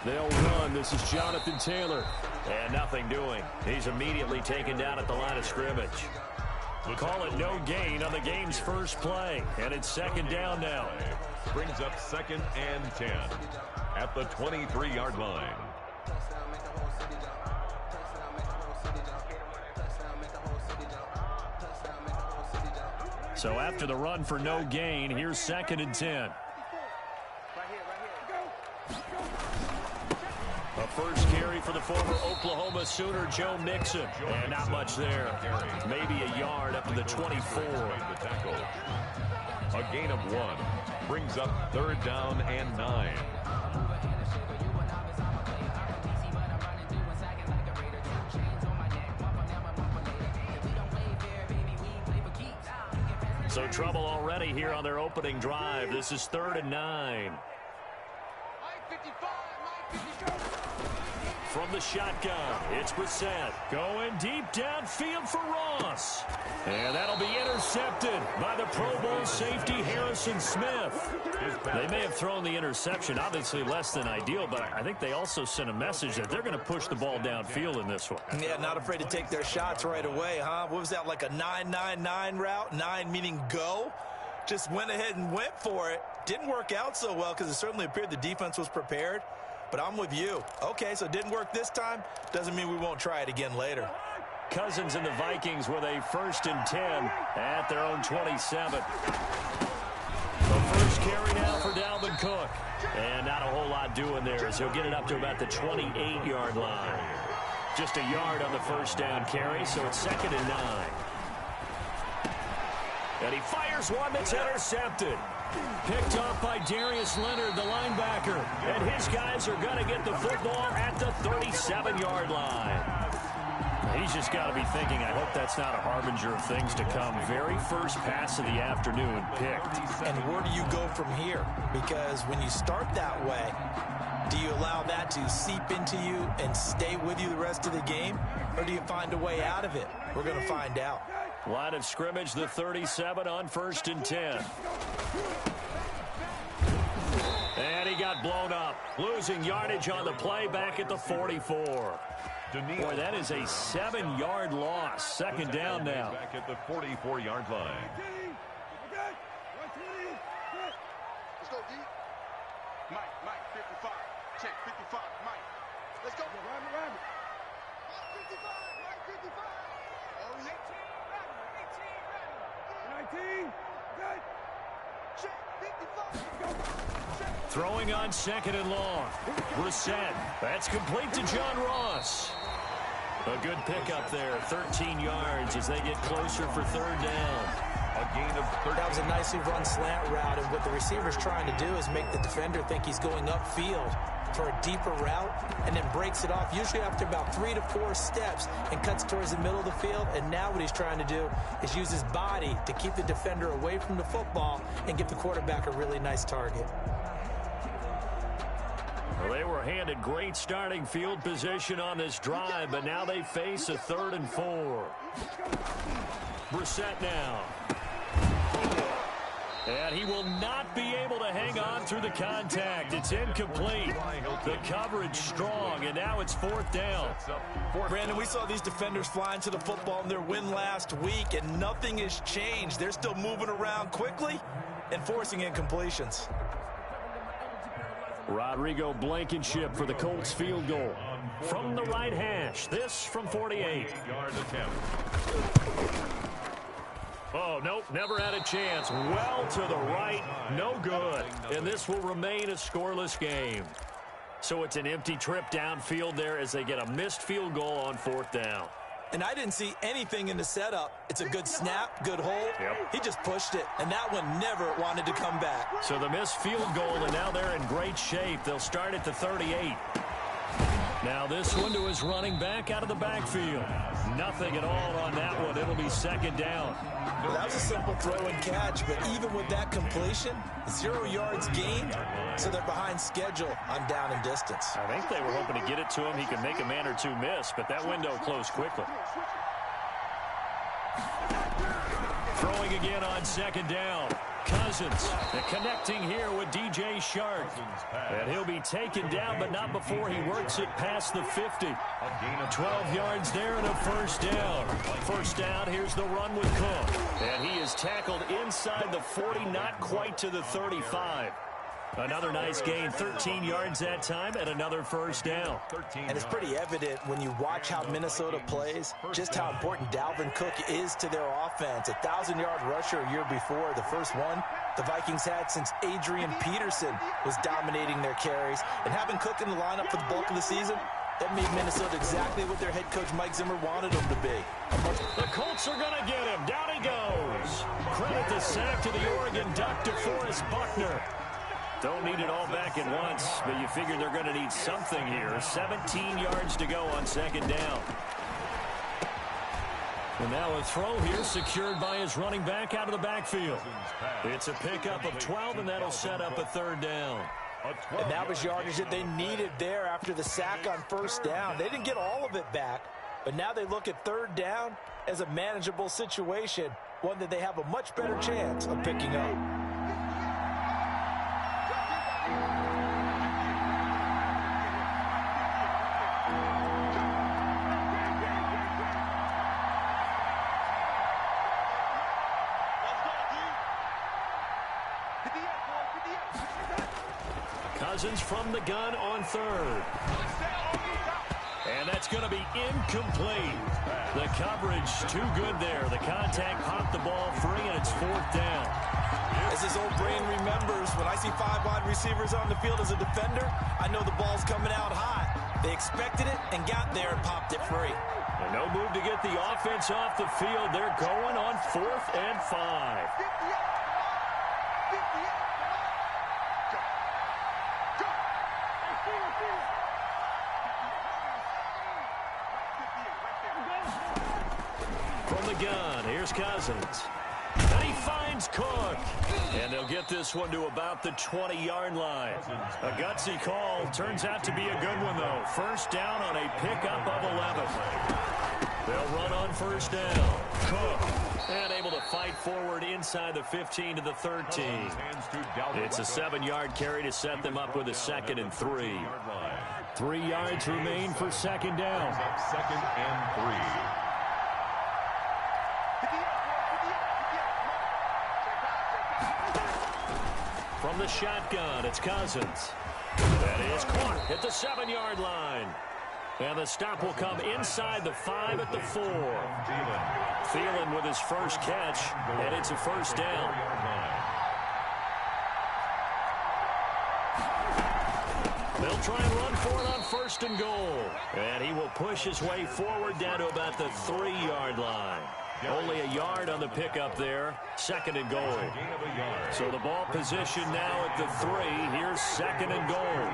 They'll run. This is Jonathan Taylor. And nothing doing. He's immediately taken down at the line of scrimmage. Call it no gain on the game's first play. And it's second down now. Brings up 2nd and 10 at the 23-yard line. So after the run for no gain, here's 2nd and 10. A first carry for the former Oklahoma Sooner, Joe Mixon. And not much there. Maybe a yard up to the 24. A gain of 1. Brings up 3rd down and 9. So trouble already here on their opening drive. This is 3rd and 9. From the shotgun, it's Brissett. Going deep downfield for Ross. And that'll be intercepted by the Pro Bowl safety Harrison Smith. They may have thrown the interception, obviously less than ideal, but I think they also sent a message that they're going to push the ball downfield in this one. Yeah, not afraid to take their shots right away, huh? What was that, like a 9-9-9 route? 9 meaning go? Just went ahead and went for it. Didn't work out so well because it certainly appeared the defense was prepared. But I'm with you. Okay, so it didn't work this time. Doesn't mean we won't try it again later. Cousins and the Vikings with a 1st and 10 at their own 27. The first carry now for Dalvin Cook. And not a whole lot doing there as he'll get it up to about the 28-yard line. Just a yard on the first down carry, so it's 2nd and 9. And he fires one that's intercepted. Picked off by Darius Leonard, the linebacker. And his guys are going to get the football at the 37-yard line. He's just got to be thinking, I hope that's not a harbinger of things to come. Very first pass of the afternoon picked. And where do you go from here? Because when you start that way, do you allow that to seep into you and stay with you the rest of the game? Or do you find a way out of it? We're going to find out. Line of scrimmage, the 37 on 1st and 10. And he got blown up. Losing yardage on the play back at the 44. Boy, that is a 7-yard loss. 2nd down now. Back at the 44-yard line. Let's go, D. Mike, 55. Check, 55, Mike. Let's go. Ram it. Mike, 55, Mike, 55. Oh, yeah. 19, good. Check, 55. Throwing on 2nd and long. Brissett. That's complete to John Ross. A good pickup there. 13 yards as they get closer for 3rd down. A gain of 13. That was a nicely run slant route, and what the receiver's trying to do is make the defender think he's going upfield for a deeper route, and then breaks it off, usually after about 3 to 4 steps, and cuts towards the middle of the field. And now what he's trying to do is use his body to keep the defender away from the football and give the quarterback a really nice target. Well, they were handed great starting field position on this drive, but now they face a 3rd and 4. Brissett now. And he will not be able to hang on through the contact. It's incomplete. The coverage strong, and now it's 4th down. Brandon, we saw these defenders flying to the football in their win last week, and nothing has changed. They're still moving around quickly and forcing incompletions. Rodrigo Blankenship for the Colts field goal. From the right hash, this from 48. Oh, nope, never had a chance. Well to the right, no good. And this will remain a scoreless game. So it's an empty trip downfield there as they get a missed field goal on 4th down. And I didn't see anything in the setup. It's a good snap, good hold. Yep. He just pushed it, and that one never wanted to come back. So the missed field goal, and now they're in great shape. They'll start at the 38. Now this one to his running back out of the backfield. Nothing at all on that one. It'll be 2nd down. Well, that was a simple throw and catch, but even with that completion, 0 yards gained, so they're behind schedule on down and distance. I think they were hoping to get it to him. He could make a man or two miss, but that window closed quickly. Throwing again on second down. Cousins connecting here with DJ Shark. And he'll be taken down, but not before he works it past the 50. 12 yards there and a first down. First down, here's the run with Cook. And he is tackled inside the 40, not quite to the 35. Another nice gain, 13 yards that time, and another first down. And it's pretty evident when you watch how Minnesota plays, just how important Dalvin Cook is to their offense. 1,000-yard rusher a year before, the first one the Vikings had since Adrian Peterson was dominating their carries. And having Cook in the lineup for the bulk of the season, that made Minnesota exactly what their head coach Mike Zimmer wanted them to be. The Colts are going to get him. Down he goes. Credit the sack to the Oregon Duck, DeForest Buckner. Don't need it all back at once, but you figure they're going to need something here. 17 yards to go on second down. And now a throw here secured by his running back out of the backfield. It's a pickup of 12, and that'll set up a third down. And that was yardage that they needed there after the sack on first down. They didn't get all of it back, but now they look at third down as a manageable situation, one that they have a much better chance of picking up. Cousins from the gun on third. And that's going to be incomplete. The coverage too good there. The contact popped the ball free, and it's fourth down. As his old brain remembers, when I see 5 wide receivers on the field as a defender, I know the ball's coming out hot. They expected it and got there and popped it free. And no move to get the offense off the field. They're going on 4th and 5. From the gun, here's Cousins. And he finds Cook. And they'll get this one to about the 20-yard line. A gutsy call. Turns out to be a good one, though. First down on a pickup of 11. They'll run on first down. Cook. And able to fight forward inside the 15 to the 13. It's a 7-yard carry to set them up with a 2nd and 3. 3 yards remain for second down. 2nd and 3. From the shotgun, it's Cousins. That is caught at the 7-yard line. And the stop will come inside the 5 at the 4. Thielen with his first catch, and it's a first down. They'll try and run for it on 1st and goal. And he will push his way forward down to about the 3-yard line. Only a yard on the pickup there. 2nd and goal. So the ball position now at the 3. Here's 2nd and goal.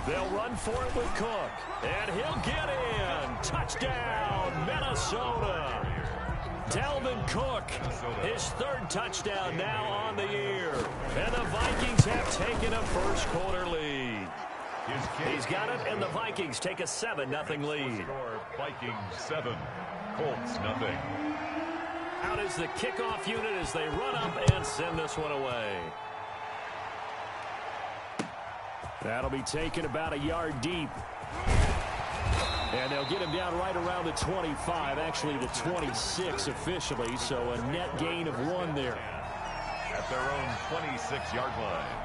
They'll run for it with Cook. And he'll get in. Touchdown, Minnesota. Dalvin Cook, his 3rd touchdown now on the year. And the Vikings have taken a first-quarter lead. He's got it, and the Vikings take a 7-0 lead. Vikings 7, Colts 0. Out is the kickoff unit as they run up and send this one away. That'll be taken about a yard deep. And they'll get him down right around the 25, actually the 26 officially, so a net gain of 1 there. At their own 26-yard line.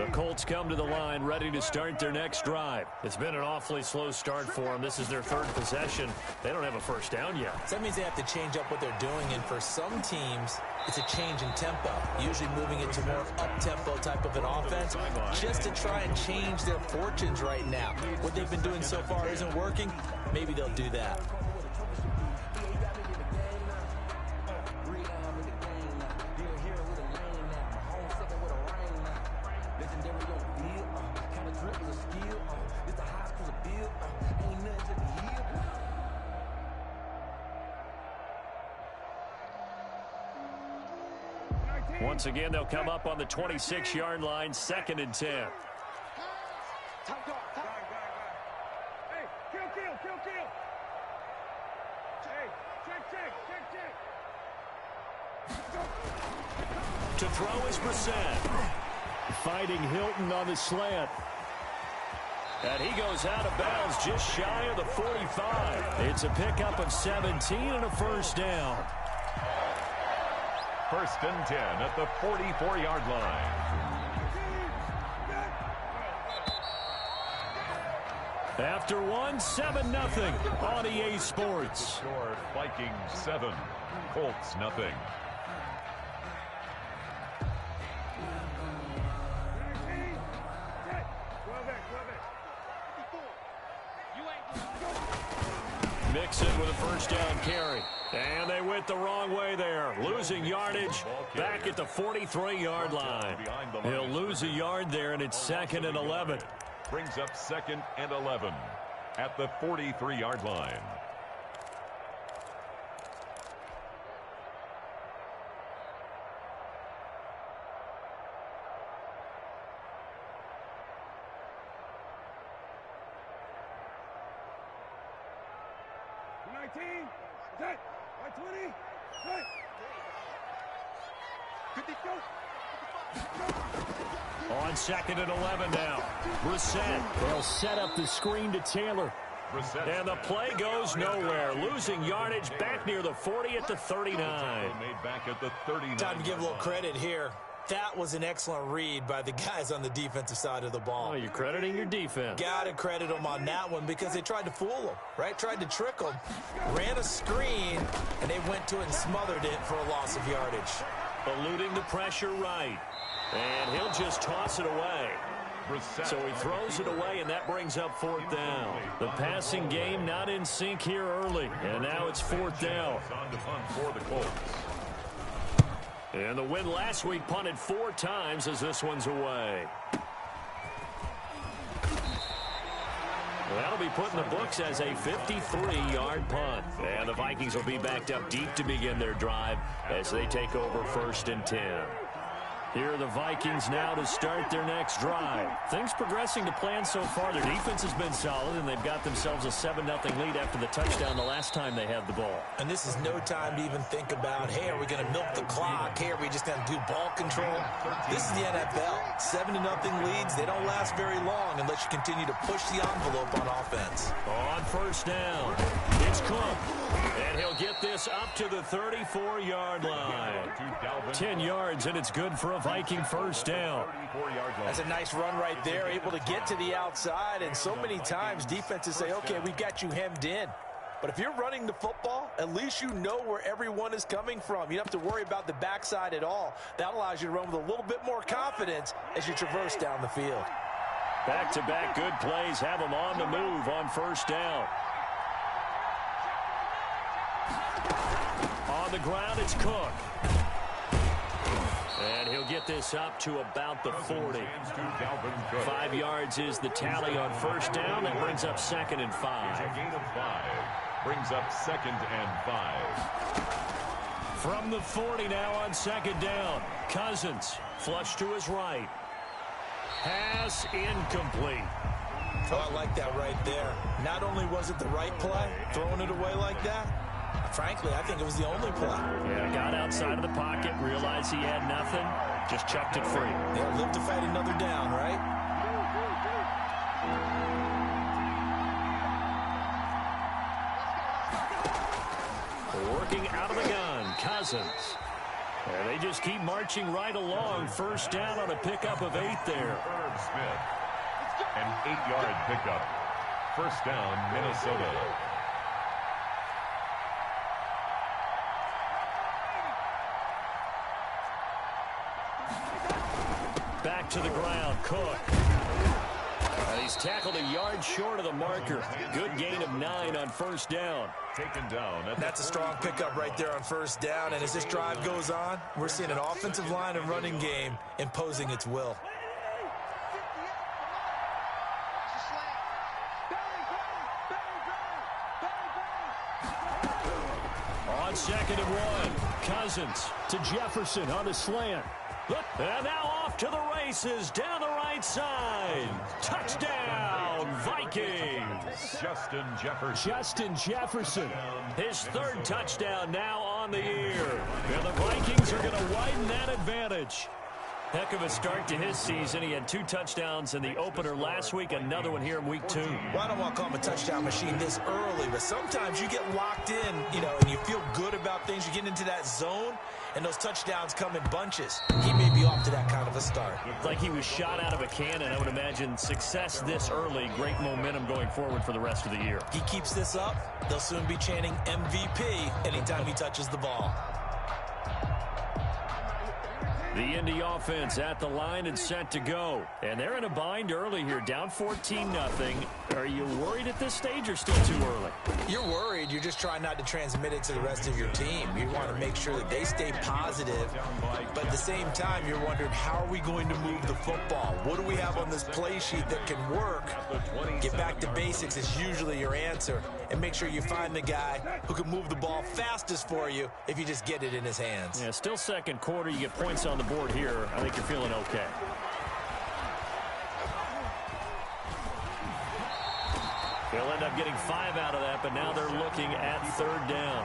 The Colts come to the line ready to start their next drive. It's been an awfully slow start for them. This is their third possession. They don't have a first down yet. So that means they have to change up what they're doing, and for some teams, it's a change in tempo, usually moving into more up-tempo type of an offense just to try and change their fortunes right now. What they've been doing so far isn't working. Maybe they'll do that. Once again, they'll come up on the 26-yard line, 2nd and 10. Hey, kill. Hey, check. To throw is Brissett. Fighting Hilton on the slant. And he goes out of bounds just shy of the 45. It's a pickup of 17 and a first down. 1st and 10 at the 44-yard line. After one, 7-0 on EA Sports. Score Vikings 7, Colts nothing. Mixon with a first down carry. And they went the wrong way there. Losing yardage back at the 43-yard line. He'll lose a yard there, and it's 2nd and 11. Brings up 2nd and 11 at the 43-yard line. On 2nd and 11 now. Brissett. They'll set up the screen to Taylor. And the play goes nowhere. Losing yardage back near the 40 at the 39. Made back at the 39. Time to give a little credit here. That was an excellent read by the guys on the defensive side of the ball. Oh, you're crediting your defense. Got to credit them on that one because they tried to fool them, right? Tried to trick them. Ran a screen, and they went to it and smothered it for a loss of yardage. Eluding the pressure right. And he'll just toss it away. So he throws it away, and that brings up 4th down. The passing game not in sync here early, and now it's 4th down. On to punt for the Colts. And the win last week punted 4 times as this one's away. That'll be put in the books as a 53-yard punt. And the Vikings will be backed up deep to begin their drive as they take over 1st and 10. Here are the Vikings now to start their next drive. Things progressing to plan so far. Their defense has been solid, and they've got themselves a 7-0 lead after the touchdown the last time they had the ball. And this is no time to even think about, hey, are we going to milk the clock? Hey, are we just going to do ball control? This is the NFL. 7-0 leads, they don't last very long unless you continue to push the envelope on offense. On 1st down, it's Cook. And he'll get this up to the 34-yard line. 10 yards, and it's good for a Viking 1st down. That's a nice run right there, able to get to the outside. And so many times defenses say, okay, we've got you hemmed in. But if you're running the football, at least you know where everyone is coming from. You don't have to worry about the backside at all. That allows you to run with a little bit more confidence as you traverse down the field. Back-to-back good plays have them on the move on 1st down. On the ground, it's Cook. And he'll get this up to about the 40. 5 yards is the tally on 1st down. That brings up 2nd and 5. A gain of 5. Brings up 2nd and 5. From the 40 now on 2nd down. Cousins flush to his right. Pass incomplete. Oh, I like that right there. Not only was it the right play, throwing it away like that, frankly, I think it was the only play. Yeah, got outside of the pocket, realized he had nothing, just chucked it free. They'll live to fight another down, right? Working out of the gun, Cousins. And they just keep marching right along. First down on a pickup of 8 there. Herb Smith. An 8-yard pickup. First down, Minnesota. Back to the ground, Cook. He's tackled a yard short of the marker. Good gain of 9 on first down. Taken down. That's a strong pickup right there on first down. And as this drive goes on, we're seeing an offensive line and running game imposing its will. On 2nd and 1, Cousins to Jefferson on a slant. And now off to the races down the right side. Touchdown, Vikings. Justin Jefferson. His 3rd touchdown now on the year. And the Vikings are going to widen that advantage. Heck of a start to his season. He had 2 touchdowns in the opener last week, another one here in week 2. Well, I don't want to call him a touchdown machine this early, but sometimes you get locked in, and you feel good about things. You get into that zone, and those touchdowns come in bunches. He may be off to that kind of a start. It's like he was shot out of a cannon. I would imagine success this early, great momentum going forward for the rest of the year. He keeps this up, they'll soon be chanting MVP anytime he touches the ball. The Indy offense at the line and set to go. And they're in a bind early here, down 14-0. Are you worried at this stage or still too early? You're worried. You're just trying not to transmit it to the rest of your team. You want to make sure that they stay positive. But at the same time, you're wondering, how are we going to move the football? What do we have on this play sheet that can work? Get back to basics is usually your answer. And make sure you find the guy who can move the ball fastest for you if you just get it in his hands. Yeah, still second quarter. You get points on the board here. I think you're feeling okay. They'll end up getting 5 out of that, but now they're looking at 3rd down.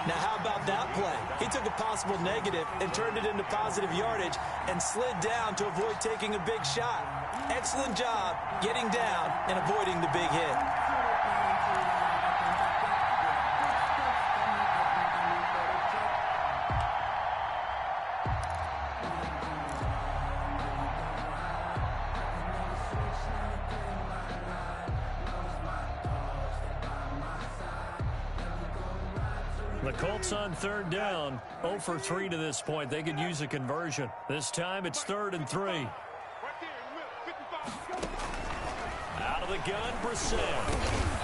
Now, how about that play? He took a possible negative and turned it into positive yardage and slid down to avoid taking a big shot. Excellent job getting down and avoiding the big hit. The Colts on 3rd down, 0 for 3 to this point. They could use a conversion. This time it's 3rd and 3. Out of the gun, Brissett.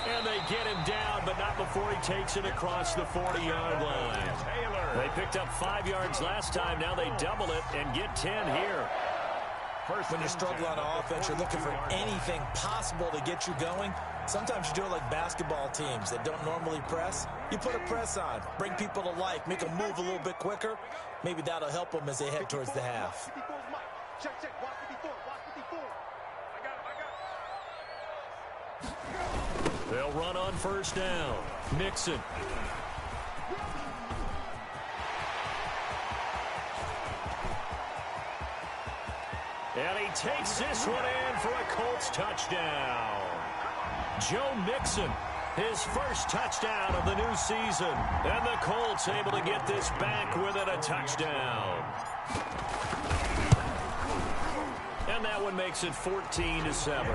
And they get him down, but not before he takes it across the 40-yard line. They picked up 5 yards last time. Now they double it and get 10 here. When you struggle on offense, you're looking for anything possible to get you going. Sometimes you do it like basketball teams that don't normally press. You put a press on, bring people to life, make them move a little bit quicker. Maybe that'll help them as they head towards the half. They'll run on 1st down. Mixon. And he takes this one in for a Colts touchdown. Joe Mixon, his first touchdown of the new season. And the Colts able to get this back with it, a touchdown. And that one makes it 14-7. Is good.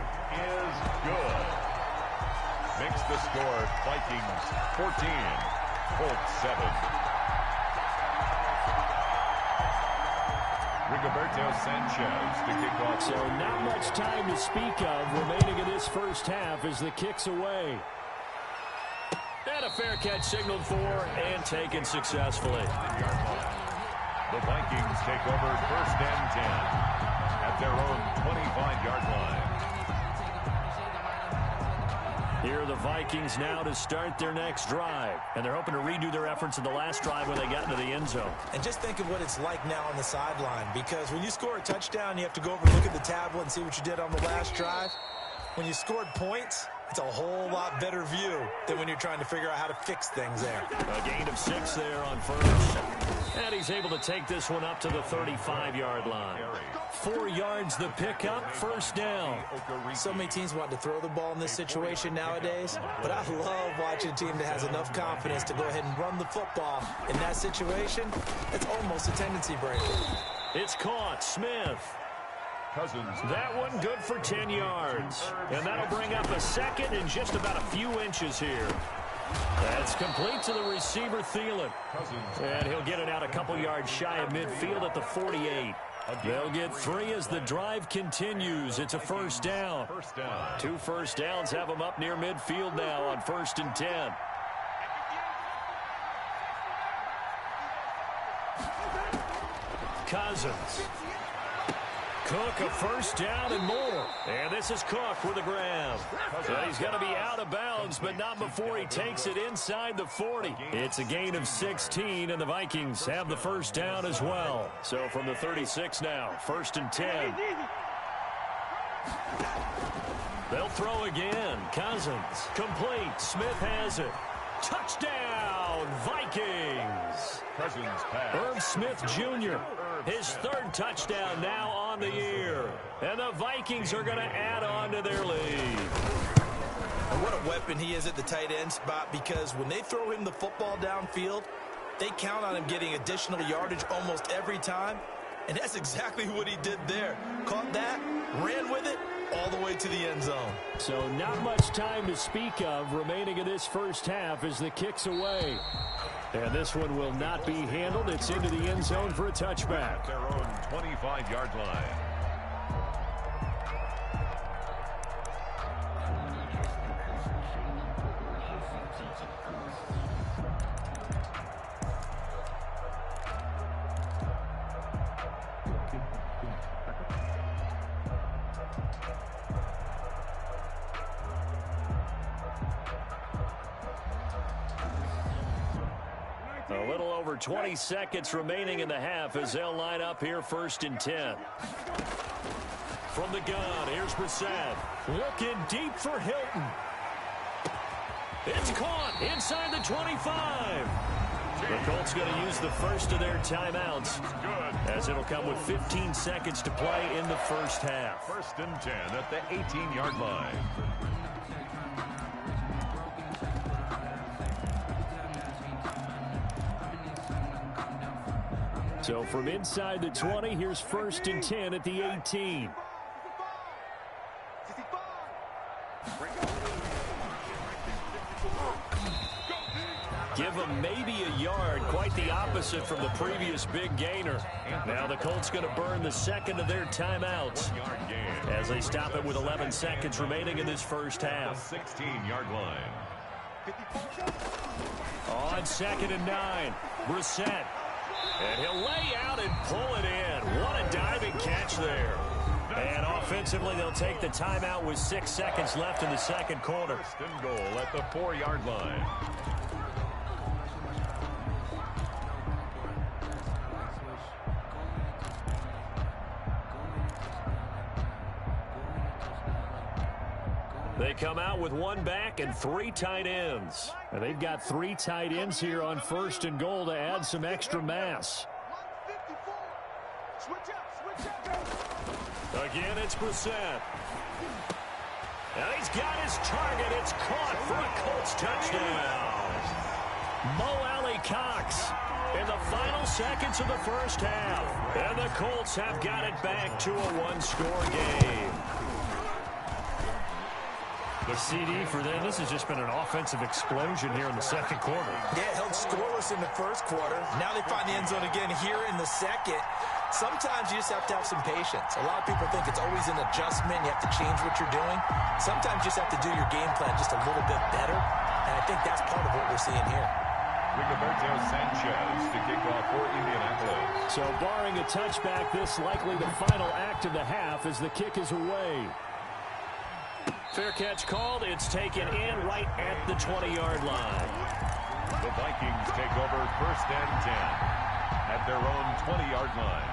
Makes the score Vikings 14, Colts 7. Rigoberto Sanchez to kick off. So not much time to speak of remaining in this first half as the kick's away. And a fair catch signaled for and taken successfully. The Vikings take over 1st and 10 at their own 25-yard line. Here are the Vikings now to start their next drive. And they're hoping to redo their efforts in the last drive when they got into the end zone. And just think of what it's like now on the sideline, because when you score a touchdown, you have to go over and look at the tablet and see what you did on the last drive. When you scored points, It's a whole lot better view than when you're trying to figure out how to fix things there. A gain of 6 there on first. And he's able to take this one up to the 35-yard line. 4 yards the pickup, first down. So many teams want to throw the ball in this situation nowadays, but I love watching a team that has enough confidence to go ahead and run the football. In that situation, it's almost a tendency breaker. It's caught. Smith. That one good for 10 yards. And that'll bring up a second and just about a few inches here. That's complete to the receiver, Thielen. And he'll get it out a couple yards shy of midfield at the 48. They'll get 3 as the drive continues. It's a first down. 2 first downs have them up near midfield now on 1st and 10. Cousins. Cook, a first down and more. And this is Cook with a grab. And he's going to be out of bounds, but not before he takes it inside the 40. It's a gain of 16, and the Vikings have the first down as well. So from the 36 now, 1st and 10. They'll throw again. Cousins. Complete. Smith has it. Touchdown, Vikings. Irv Smith Jr., his 3rd touchdown now on the year. And the Vikings are going to add on to their lead. And what a weapon he is at the tight end spot, because when they throw him the football downfield, they count on him getting additional yardage almost every time. And that's exactly what he did there. Caught that, ran with it, all the way to the end zone. So not much time to speak of remaining in this first half as the kick's away. And this one will not be handled. It's into the end zone for a touchback. Their own 25-yard line. A little over 20 seconds remaining in the half as they'll line up here 1st and 10. From the gun, here's Brissett. Looking deep for Hilton. It's caught inside the 25. The Colts going to use the first of their timeouts, as it'll come with 15 seconds to play in the first half. 1st and 10 at the 18-yard line. So from inside the 20, here's 1st and 10 at the 18. Give him maybe a yard, quite the opposite from the previous big gainer. Now the Colts going to burn the second of their timeouts as they stop it with 11 seconds remaining in this first half. 16-yard line. On 2nd and 9, Brissett. And he'll lay out and pull it in. What a diving catch there. And offensively, they'll take the timeout with 6 seconds left in the second quarter. 1st and goal at the 4-yard line. They come out with 1 back and 3 tight ends. And they've got 3 tight ends here on 1st and goal to add some extra mass. Again, it's Brissett. And he's got his target. It's caught for a Colts touchdown. Mo Alley Cox in the final seconds of the first half. And the Colts have got it back to a 1-score game. The CD for them, this has just been an offensive explosion here in the second quarter. Yeah, held scoreless in the first quarter. Now they find the end zone again here in the second. Sometimes you just have to have some patience. A lot of people think it's always an adjustment. You have to change what you're doing. Sometimes you just have to do your game plan just a little bit better. And I think that's part of what we're seeing here. Rigoberto Sanchez to kick off for Indianapolis. So barring a touchback, this likely the final act of the half as the kick is away. Fair catch called. It's taken in right at the 20-yard line. The Vikings take over 1st and 10 at their own 20-yard line.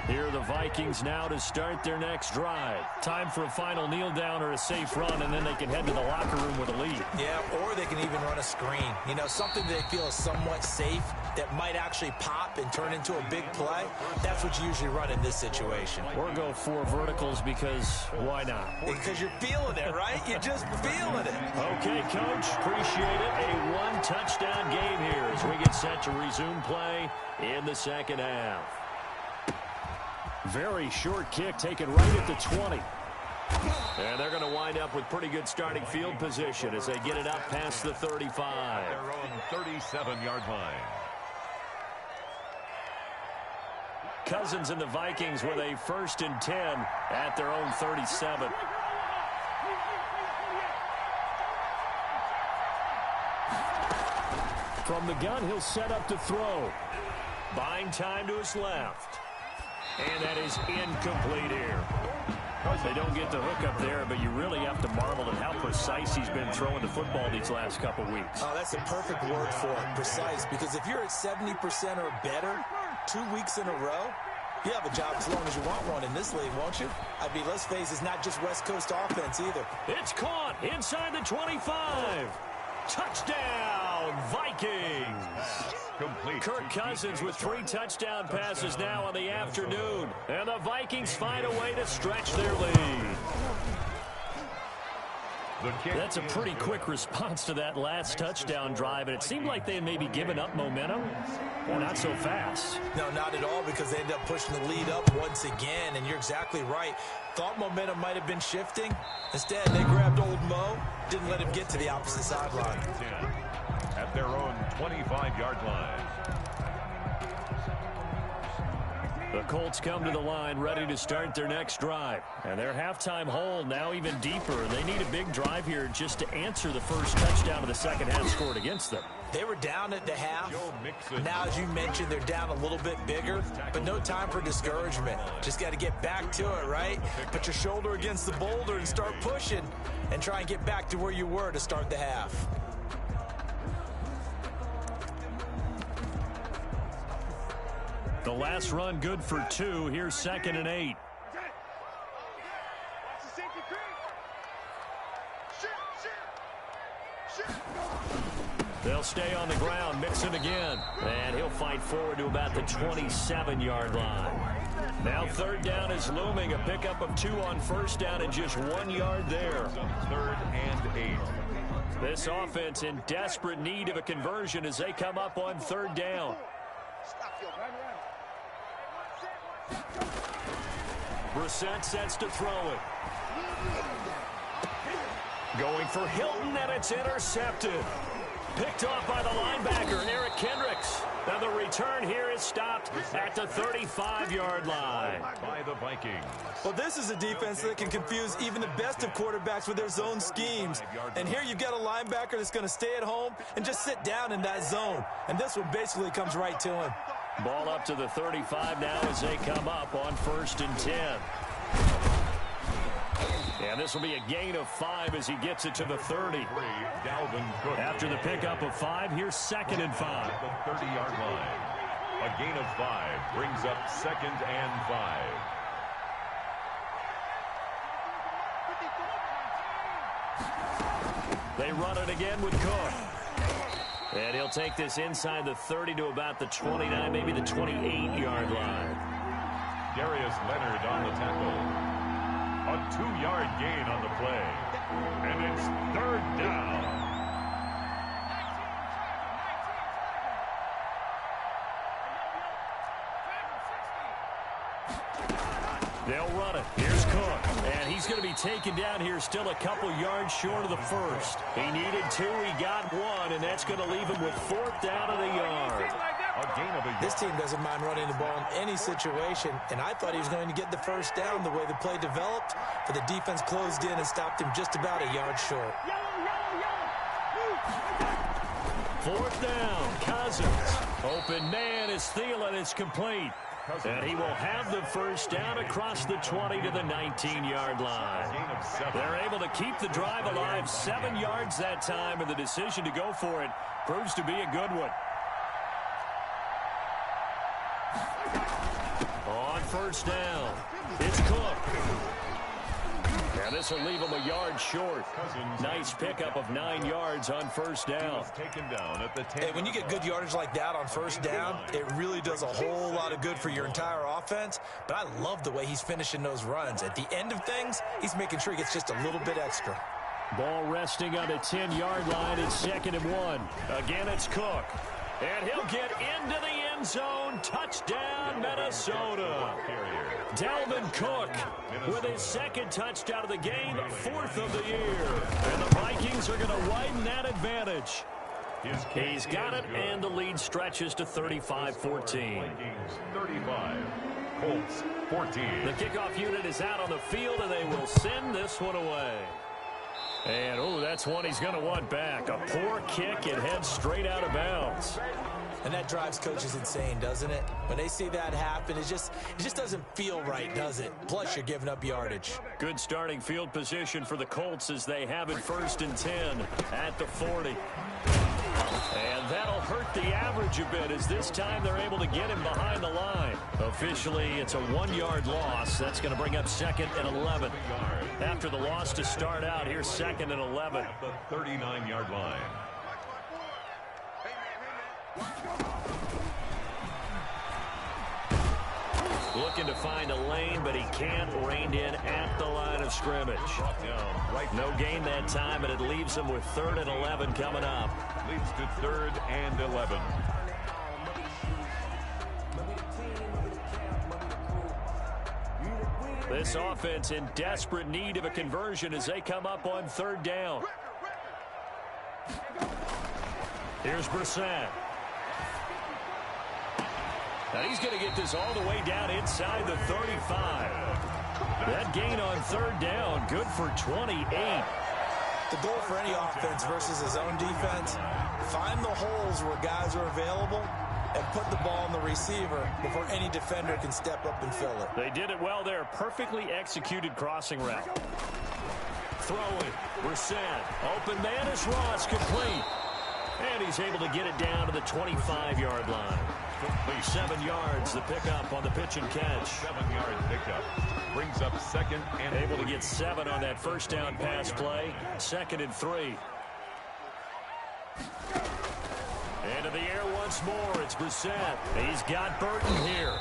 Here are the Vikings now to start their next drive. Time for a final kneel down or a safe run, and then they can head to the locker room with a lead. Yeah, or they can even run a screen. You know, something they feel is somewhat safe that might actually pop and turn into a big play. That's what you usually run in this situation. Or go 4 verticals because why not? Because you're feeling it, right? You're just feeling it. Okay, Coach. Appreciate it. A 1-touchdown game here as we get set to resume play in the second half. Very short kick taken right at the 20. And they're going to wind up with pretty good starting field position as they get it up past the 35. Their own 37-yard line. Cousins and the Vikings with a 1st and 10 at their own 37. From the gun, he'll set up to throw. Buying time to his left. And that is incomplete here. They don't get the hook up there, but you really have to marvel at how precise he's been throwing the football these last couple weeks. Oh, that's a perfect word for it, precise, because if you're at 70% or better 2 weeks in a row, you have a job as long as you want one in this league, won't you? I mean, let's face it, it's not just West Coast offense either. It's caught inside the 25. Touchdown, Vikings. Complete. Kirk Cousins with 3 touchdown passes now on the afternoon. And the Vikings find a way to stretch their lead. That's a pretty quick response to that last touchdown drive, and it seemed like they had maybe given up momentum. Well, not so fast. No, not at all, because they ended up pushing the lead up once again, and you're exactly right. Thought momentum might have been shifting. Instead, they grabbed old Mo, didn't let him get to the opposite sideline. At their own 25-yard line. The Colts come to the line ready to start their next drive. And their halftime hole now even deeper. They need a big drive here just to answer the first touchdown of the second half scored against them. They were down at the half. Now, as you mentioned, they're down a little bit bigger, but no time for discouragement. Just got to get back to it, right? Put your shoulder against the boulder and start pushing and try and get back to where you were to start the half. The last run good for 2. Here's 2nd and 8. They'll stay on the ground, mix it again. And he'll fight forward to about the 27-yard line. Now 3rd down is looming. A pickup of 2 on 1st down and just 1 yard there. 3rd and 8. This offense in desperate need of a conversion as they come up on 3rd down. Brissett sets to throw it. Going for Hilton, and it's intercepted. Picked off by the linebacker, Eric Kendricks. Now the return here is stopped at the 35-yard line. By the Vikings. Well, this is a defense that can confuse even the best of quarterbacks with their zone schemes. And here you've got a linebacker that's going to stay at home and just sit down in that zone. And this one basically comes right to him. Ball up to the 35 now as they come up on 1st and 10. And this will be a gain of 5 as he gets it to the 30. After the pickup of 5, here's 2nd and 5. The 30-yard line. A gain of 5 brings up 2nd and 5. They run it again with Cook. And he'll take this inside the 30 to about the 29, maybe the 28-yard line. Darius Leonard on the tackle. A 2-yard gain on the play. And it's 3rd down. They'll run it. Here's Cook. And he's going to be taken down here still a couple yards short of the 1st. He needed 2. He got 1. And that's going to leave him with 4th down of the yard. A gain of a yard. This team doesn't mind running the ball in any situation. And I thought he was going to get the 1st down the way the play developed. But the defense closed in and stopped him just about a yard short. 4th down. Cousins. Open man is Thielen. It's complete. And he will have the 1st down across the 20 to the 19-yard line. They're able to keep the drive alive 7 yards that time, and the decision to go for it proves to be a good one. On first down. It's Cook. And this will leave him a yard short. Nice pickup of 9 yards on first down. Taken down at the 10. Hey, when you get good yardage like that on first down, it really does a whole lot of good for your entire offense. But I love the way he's finishing those runs. At the end of things, he's making sure he gets just a little bit extra. Ball resting on the 10-yard line. It's 2nd and 1. Again, it's Cook. And he'll get into the end zone. Touchdown, Minnesota. Dalvin Cook with his 2nd touchdown of the game, 4th of the year. And the Vikings are going to widen that advantage. He's got it, and the lead stretches to 35-14. 35, Colts 14. The kickoff unit is out on the field, and they will send this one away. And, oh, that's one he's going to want back. A poor kick. It heads straight out of bounds. And that drives coaches insane, doesn't it? When they see that happen, it just doesn't feel right, does it? Plus, you're giving up yardage. Good starting field position for the Colts as they have it 1st and 10 at the 40. And that'll hurt the average a bit as this time they're able to get him behind the line. Officially, it's a 1-yard loss. That's going to bring up 2nd and 11. After the loss to start out, here's 2nd and 11. At the 39-yard line. Looking to find a lane, but he can't. Reined in at the line of scrimmage. No gain that time, and it leaves him with 3rd and 11 coming up. Leads to 3rd and 11. This offense in desperate need of a conversion as they come up on 3rd down. Here's Brissett. Now he's going to get this all the way down inside the 35. That gain on 3rd down, good for 28. The goal for any offense versus his own defense, find the holes where guys are available and put the ball on the receiver before any defender can step up and fill it. They did it well there. Perfectly executed crossing route. Throwing. Brissett. Open man is Ross, complete. And he's able to get it down to the 25-yard line. 7 yards, the pickup on the pitch and catch. 7-yard pickup. Brings up 2nd and able to get 7 on that first down pass play. 2nd and 3. Into the air once more. It's Brissett. He's got Burton here.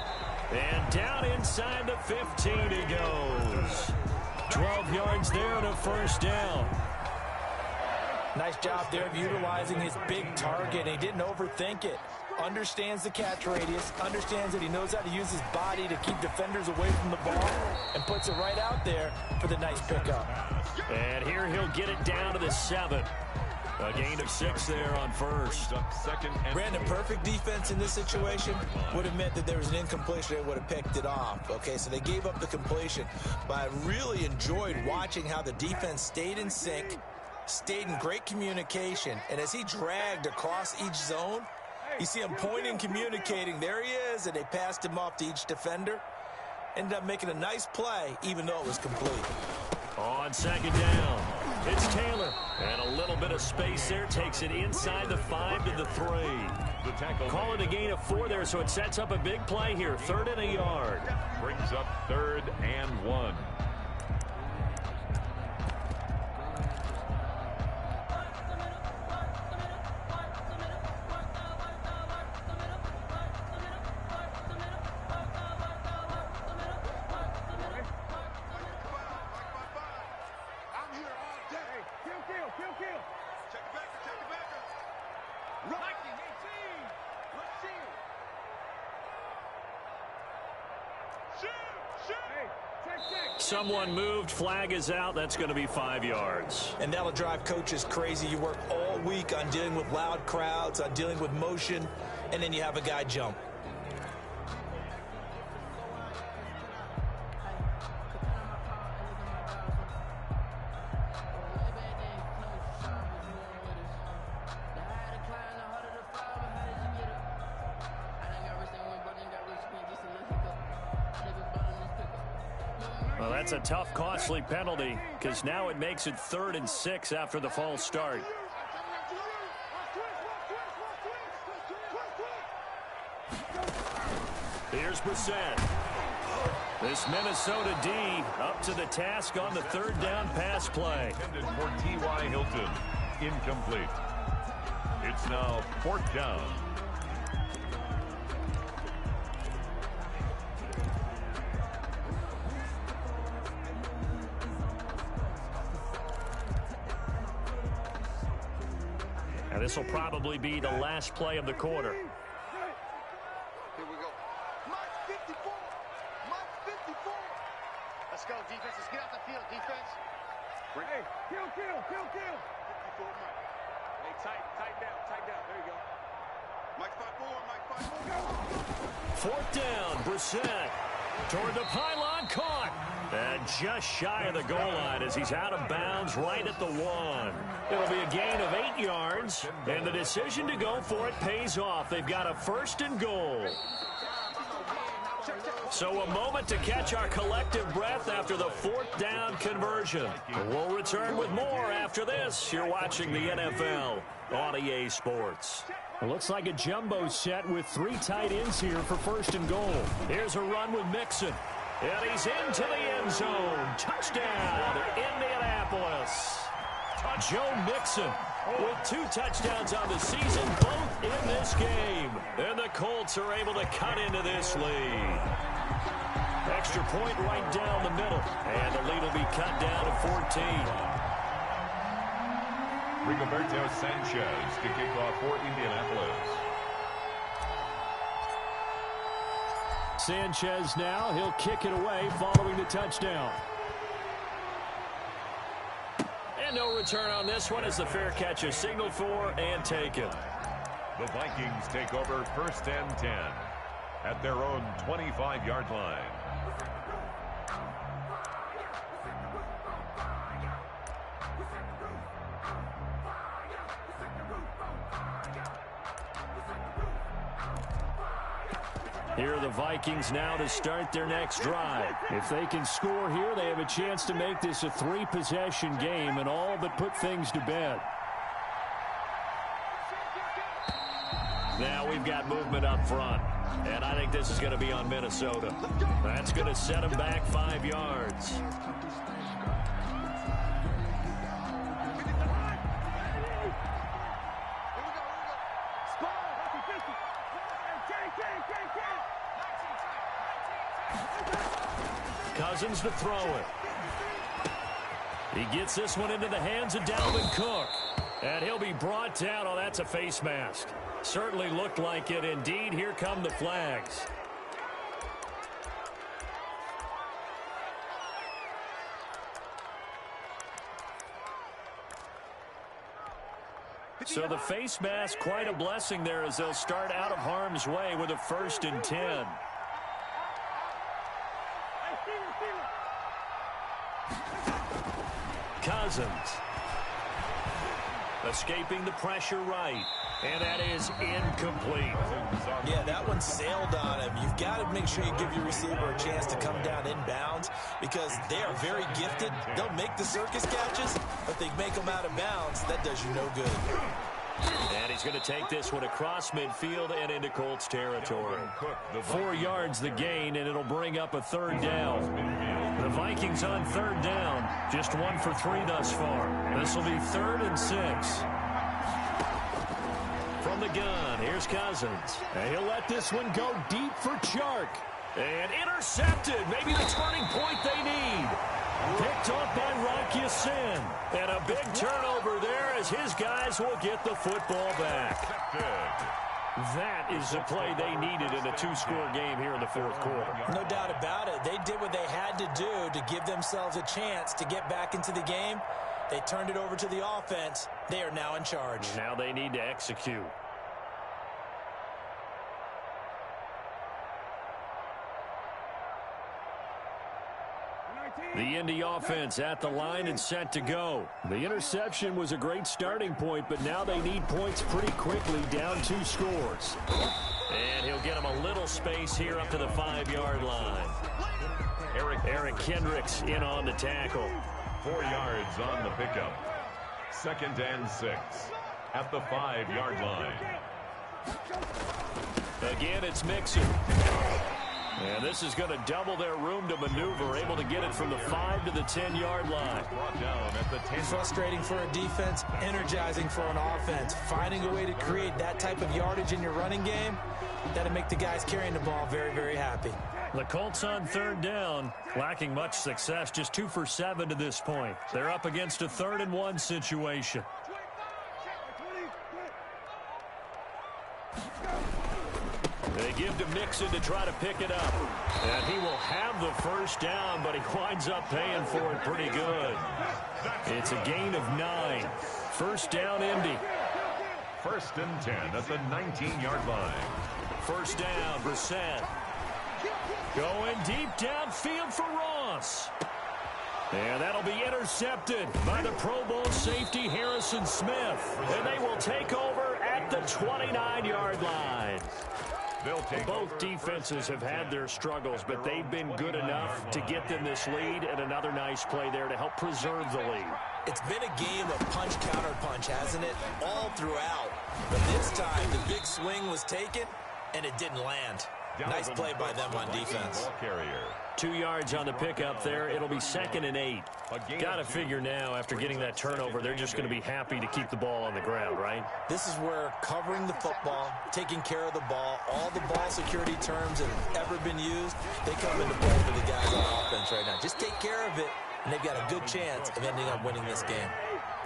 And down inside the 15 he goes. 12 yards there and a first down. Nice job there of utilizing his big target. He didn't overthink it. Understands the catch radius, understands that he knows how to use his body to keep defenders away from the ball, and puts it right out there for the nice pickup. And here he'll get it down to the 7. A gain of 6 there on first. Brandon, perfect defense in this situation would have meant that there was an incompletion. They would have picked it off. Okay, so they gave up the completion. But I really enjoyed watching how the defense stayed in sync, stayed in great communication, and as he dragged across each zone, you see him pointing, communicating. There he is, and they passed him off to each defender. Ended up making a nice play, even though it was complete. On 2nd down, it's Taylor. And a little bit of space there. Takes it inside the 5 to the 3. The tackle. Call it a gain of 4 there, so it sets up a big play here. 3rd and a yard. Brings up 3rd and 1. Someone moved. Flag is out. That's going to be 5 yards. And that'll drive coaches crazy. You work all week on dealing with loud crowds, on dealing with motion, and then you have a guy jump. Well, that's a tough, costly penalty because now it makes it 3rd and 6 after the false start. Here's Brissett. This Minnesota D up to the task on the third down pass play. Intended for T.Y. Hilton. Incomplete. It's now 4th down. And this will probably be the last play of the quarter. Here we go. Mike 54. Mike 54. Let's go, defense. Let's get out the field, defense. Hey, kill. 54 Mike. Hey, tight down. There you go. Mike 5-4, Mike 5-4. 4th down, Brissett. Toward the pylon, caught. And just shy of the goal line as he's out of bounds right at the 1. It'll be a gain of 8 yards, and the decision to go for it pays off. They've got a 1st and goal. So a moment to catch our collective breath after the 4th down conversion. We'll return with more after this. You're watching the NFL on EA Sports. It looks like a jumbo set with 3 tight ends here for 1st and goal. Here's a run with Mixon. And he's into the end zone. Touchdown, Indianapolis. Joe Mixon with 2 touchdowns on the season, both in this game. And the Colts are able to cut into this lead. Extra point right down the middle. And the lead will be cut down to 14. Rigoberto Sanchez to kick off for Indianapolis. Sanchez now, he'll kick it away following the touchdown. And no return on this one as the fair catch is signaled for and taken. The Vikings take over 1st and 10 at their own 25-yard line. Here are the Vikings now to start their next drive. If they can score here, they have a chance to make this a 3-possession game and all but put things to bed. Now we've got movement up front, and I think this is going to be on Minnesota. That's going to set them back 5 yards. Cousins to throw it. He gets this one into the hands of Dalvin Cook. And he'll be brought down. Oh, that's a face mask. Certainly looked like it. Indeed, here come the flags. So the face mask, quite a blessing there as they'll start out of harm's way with a 1st and 10. Cousins. Escaping the pressure right. And that is incomplete. Yeah, that one sailed on him. You've got to make sure you give your receiver a chance to come down inbounds because they are very gifted. They'll make the circus catches, but they make them out of bounds. That does you no good. And he's going to take this one across midfield and into Colts territory. 4 yards the gain, and it'll bring up a 3rd down. The Vikings on 3rd down, just 1 for 3 thus far. This will be 3rd and 6. From the gun, here's Cousins. And he'll let this one go deep for Chark. And intercepted, maybe the turning point they need. Picked off by Rock Ya-Sin. And a big turnover there as his guys will get the football back. That is the play they needed in a 2-score game here in the 4th quarter. No doubt about it. They did what they had to do to give themselves a chance to get back into the game. They turned it over to the offense. They are now in charge. Now they need to execute. The Indy offense at the line and set to go. The interception was a great starting point, but now they need points pretty quickly, down 2 scores. And he'll get him a little space here up to the 5-yard line. Eric Kendricks in on the tackle. 4 yards on the pickup. 2nd and 6 at the 5-yard line. Again, it's Mixon. And this is going to double their room to maneuver, able to get it from the 5 to the 10-yard line. Brought down at the 10. Frustrating for a defense, energizing for an offense. Finding a way to create that type of yardage in your running game, that'll make the guys carrying the ball very, very happy. The Colts on third down, lacking much success, just 2 for 7 to this point. They're up against a 3rd and 1 situation. They give to Mixon to try to pick it up. And he will have the first down, but he winds up paying for it pretty good. It's a gain of 9. First down, Indy. 1st and 10 at the 19-yard line. First down, Brissett. Going deep downfield for Ross. And that'll be intercepted by the Pro Bowl safety Harrison Smith. And they will take over at the 29-yard line. Both defenses have had their struggles, but they've been good enough to get them this lead, and another nice play there to help preserve the lead. It's been a game of punch-counter-punch, hasn't it? All throughout. But this time, the big swing was taken, and it didn't land. Nice play by them on defense. 2 yards on the pickup there. It'll be 2nd and 8. Got to figure now, after getting that turnover, they're just going to be happy to keep the ball on the ground, right? This is where covering the football, taking care of the ball, all the ball security terms that have ever been used, they come into play for the guys on offense right now. Just take care of it, and they've got a good chance of ending up winning this game.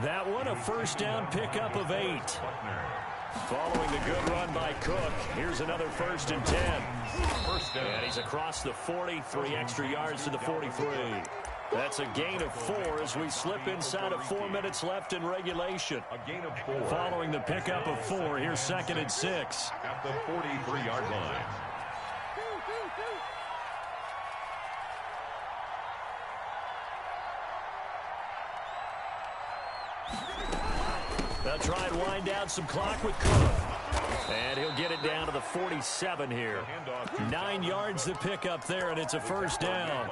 That one, a first down pickup of 8. Following the good run by Cook, here's another 1st and 10. And he's across the 40, 3 extra yards to the 43. That's a gain of 4 as we slip inside of 4 minutes left in regulation. A gain of 4. Following the pickup of 4, here's 2nd and 6. At the 43-yard line. They'll try and wind down some clock with Cook. And he'll get it down to the 47 here. 9 yards to pick up there, and it's a first down.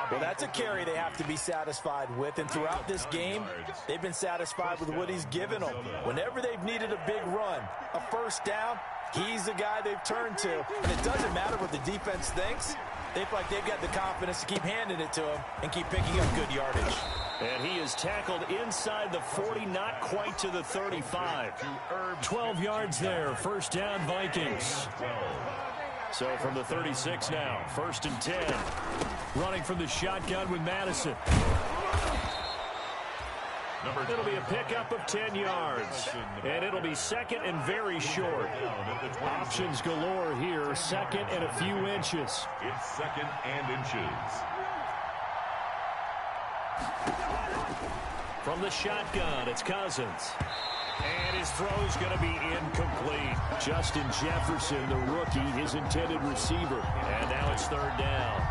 Well, that's a carry they have to be satisfied with. And throughout this game, they've been satisfied with what he's given them. Whenever they've needed a big run, a first down, he's the guy they've turned to. And it doesn't matter what the defense thinks. They feel like they've got the confidence to keep handing it to him and keep picking up good yardage. And he is tackled inside the 40, not quite to the 35. 12 yards there, first down Vikings. So from the 36 now, 1st and 10. Running from the shotgun with Madison. It'll be a pickup of 10 yards. And it'll be 2nd and very short. Options galore here, 2nd and a few inches. It's 2nd and inches. From the shotgun, it's Cousins. And his throw's going to be incomplete. Justin Jefferson, the rookie, his intended receiver. And now it's 3rd down.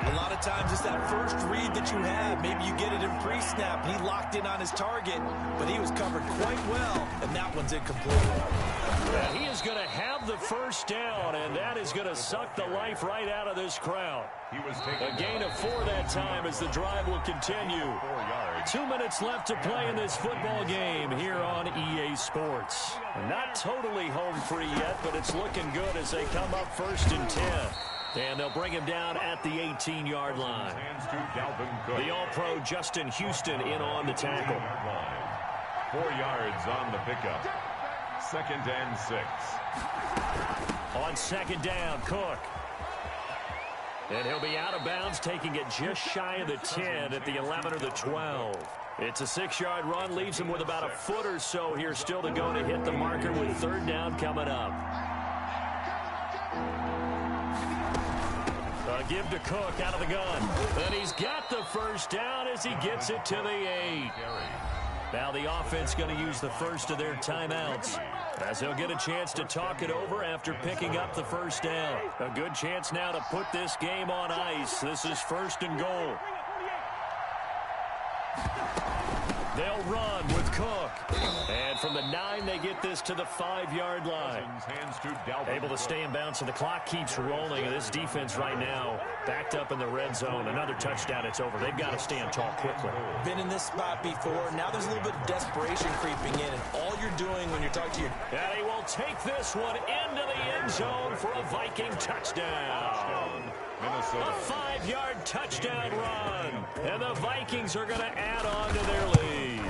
A lot of times it's that first read that you have. Maybe you get it in pre-snap. He locked in on his target, but he was covered quite well, and that one's incomplete. And he is going to have the first down, and that is going to suck the life right out of this crowd. A gain of 4 that time as the drive will continue. 2 minutes left to play in this football game here on EA Sports. Not totally home free yet, but it's looking good as they come up 1st and 10. And they'll bring him down at the 18-yard line. The All-Pro Justin Houston in on the tackle. 4 yards on the pickup. 2nd and 6. On 2nd down, Cook. And he'll be out of bounds, taking it just shy of the 10 at the 11 or the 12. It's a 6-yard run, leaves him with about a foot or so here still to go to hit the marker with 3rd down coming up. A give to Cook out of the gun. And he's got the first down as he gets it to the 8. Now the offense going to use the first of their timeouts, as they'll get a chance to talk it over after picking up the first down. A good chance now to put this game on ice. This is 1st and goal. They'll run with Cook. And from the 9, they get this to the 5-yard line. Able to stay in bounds, and the clock keeps rolling. And this defense right now backed up in the red zone. Another touchdown, it's over. They've got to stand tall quickly. Been in this spot before. Now there's a little bit of desperation creeping in, and all you're doing when you're talking to your... And he will take this one into the end zone for a Viking touchdown. Minnesota. A 5-yard touchdown run. And the Vikings are going to add on to their lead.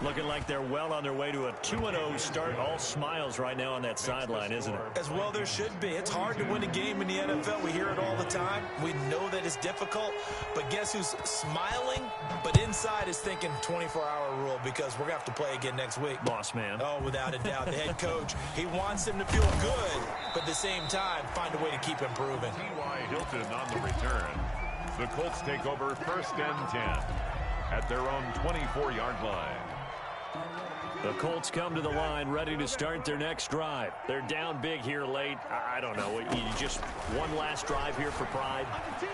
Looking like they're well on their way to a 2-0 start. All smiles right now on that sideline, isn't it? As well there should be. It's hard to win a game in the NFL. We hear it all the time. We know that it's difficult. But guess who's smiling? But inside is thinking 24-hour rule because we're going to have to play again next week. Boss man. Oh, without a doubt. The head coach, he wants him to feel good. But at the same time, find a way to keep improving. T.Y. Hilton on the return. The Colts take over 1st and 10 at their own 24-yard line. The Colts come to the line ready to start their next drive. They're down big here late. I don't know. You just one last drive here for pride?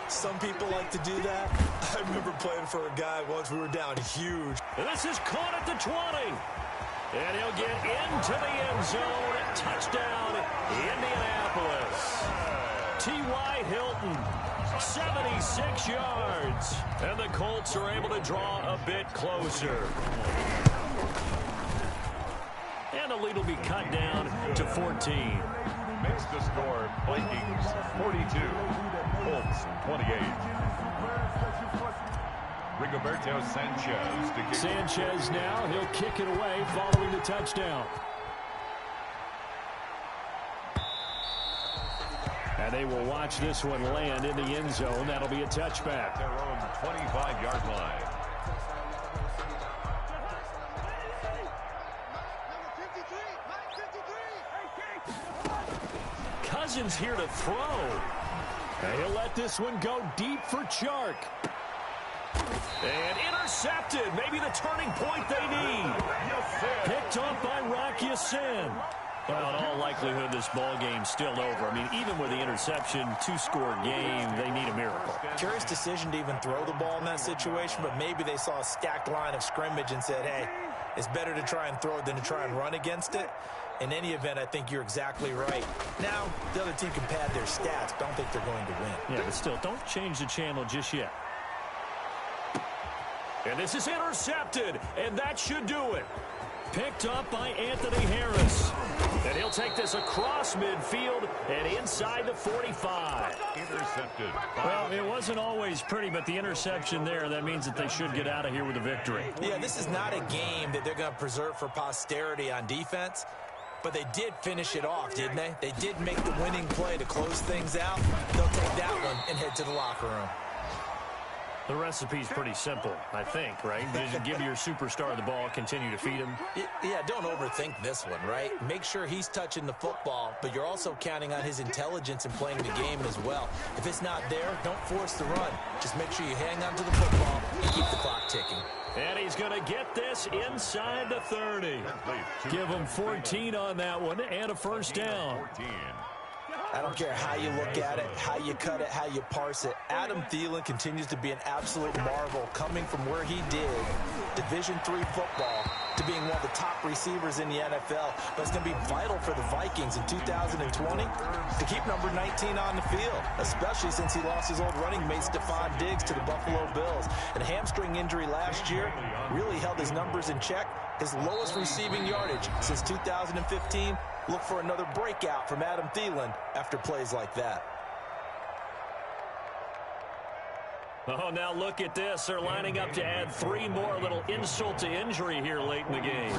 Some people like to do that. I remember playing for a guy once. We were down huge. And this is caught at the 20. And he'll get into the end zone. Touchdown, Indianapolis. T.Y. Hilton, 76 yards. And the Colts are able to draw a bit closer. And the lead will be cut down to 14. Makes the score Vikings 42, Colts 28. Rigoberto Sanchez to kick. Sanchez now, he'll kick it away following the touchdown. And they will watch this one land in the end zone. That'll be a touchback. Their own 25-yard line. Cousins here to throw. And he'll let this one go deep for Chark. And intercepted. Maybe the turning point they need. Picked up by Rock Ya-Sin. Well, in all likelihood, this ball game's still over. I mean, even with the interception, 2-score game, they need a miracle. Curious decision to even throw the ball in that situation, but maybe they saw a stacked line of scrimmage and said, hey, it's better to try and throw it than to try and run against it. In any event, I think you're exactly right. Now, the other team can pad their stats, but I don't think they're going to win. Yeah, but still, don't change the channel just yet. And this is intercepted, and that should do it. Picked up by Anthony Harris. And he'll take this across midfield and inside the 45. Intercepted. Well, it wasn't always pretty, but the interception there, that means that they should get out of here with a victory. Yeah, this is not a game that they're going to preserve for posterity on defense. But they did finish it off, didn't they? They did make the winning play to close things out. They'll take that one and head to the locker room. The recipe's pretty simple, I think, right? Just give your superstar the ball, continue to feed him. Yeah, don't overthink this one, right? Make sure he's touching the football, but you're also counting on his intelligence in playing the game as well. If it's not there, don't force the run. Just make sure you hang on to the football and keep the clock ticking. And he's going to get this inside the 30. Give him 14 on that one and a first down. 14. I don't care how you look at it, how you cut it, how you parse it. Adam Thielen continues to be an absolute marvel coming from where he did, Division III football, to being one of the top receivers in the NFL. But it's going to be vital for the Vikings in 2020 to keep number 19 on the field, especially since he lost his old running mate Stephon Diggs to the Buffalo Bills. And a hamstring injury last year really held his numbers in check. His lowest receiving yardage since 2015. Look for another breakout from Adam Thielen after plays like that. Oh, now look at this. They're lining up to add 3 more. A little insult to injury here late in the game.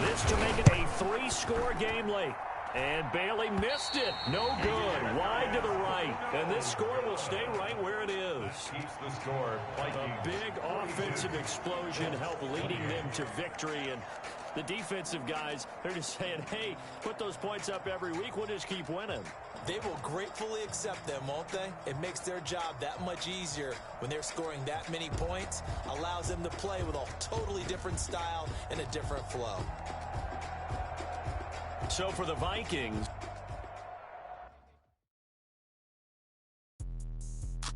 This to make it a 3-score game late. And Bailey missed it. No good. Wide to the right. And this score will stay right where it is. Keeps the score. A big offensive explosion helped leading them to victory. And the defensive guys, they're just saying, hey, put those points up every week. We'll just keep winning. They will gratefully accept them, won't they? It makes their job that much easier when they're scoring that many points. Allows them to play with a totally different style and a different flow. So for the Vikings,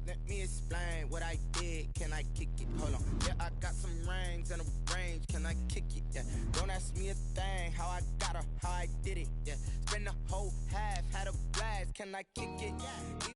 let me explain what I did. Can I kick it? Hold on. Yeah, I got some rings and a range. Can I kick it? Yeah. Don't ask me a thing. How I got her, how I did it. Yeah. Spend the whole half, had a blast. Can I kick it? Yeah.